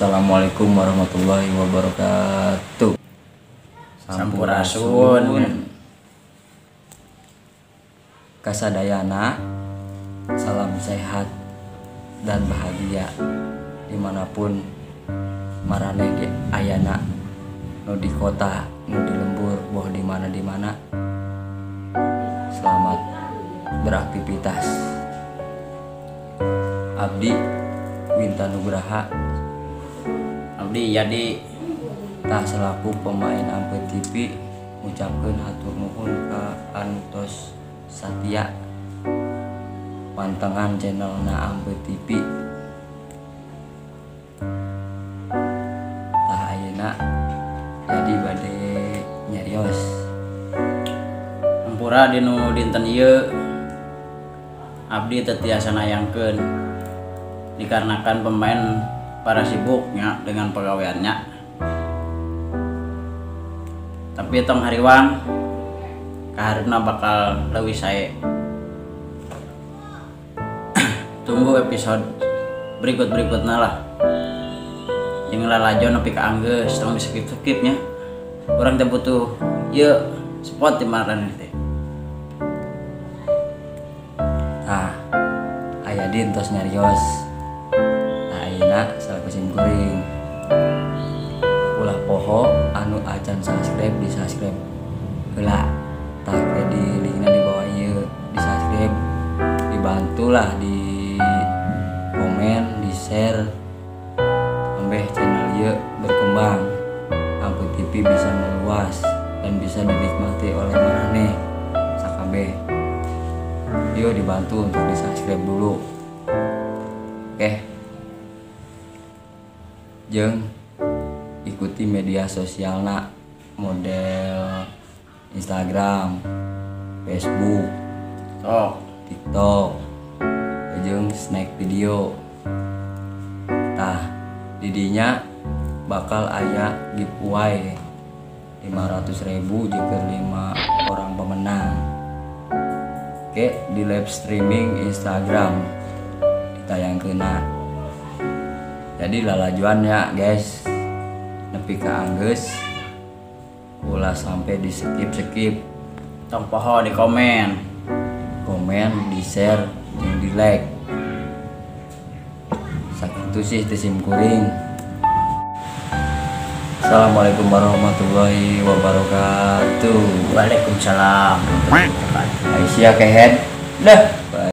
Assalamualaikum warahmatullahi wabarakatuh. Sampurasun. Kasadayana, salam sehat dan bahagia dimanapun maraneh di ayana, nu di kota, nu di lembur, boh di mana. Selamat beraktivitas. Abdi Winta Nugraha, Abdi jadi tah selaku pemain Ampeu TV ngucapkeun hatur nuhun ka anu tos satia pantengan channelna Ampeu TV. Tah ayeuna jadi bade nyarios hampura dinu dinten ieu abdi teu tiasa nayangkeun dikarenakan pemain para sibuknya dengan pegawaiannya. Tapi tong hariwang kaharepna bakal leuwih sae. Tunggu episode berikutnya lah. Yang lalajo nepi ka anggeus tong di-skip nya. Urang teh butuh ieu spot di marane teh. Nah, aya dintos nyarios. Nah, ayeuna salakusim kuring. Ulah poho anu acan subscribe di subscribe heula. Tah di linkna di bawah ieu di subscribe, dibantulah di komen, di share sampai channel ieu berkembang. Ampeu TV bisa meluas dan bisa dinikmati oleh maraneh sakabeh. Yuk dibantu untuk di subscribe dulu. Oke. Jeung ikuti media sosialna model Instagram, Facebook, TikTok, jeung snack video. Tah didinya bakal aya giveaway 500.000 jika 5 orang pemenang. Oke, di live streaming Instagram ditayangkeuna. Jadi lalajuannya guys, nepi ka anggeus ulah sampai di skip. Tong poho di komen, di share, jeung di like. Sakitu sih teu sim kuring. Assalamualaikum warahmatullahi wabarakatuh. Waalaikumsalam. Aisyah kehead. Dah.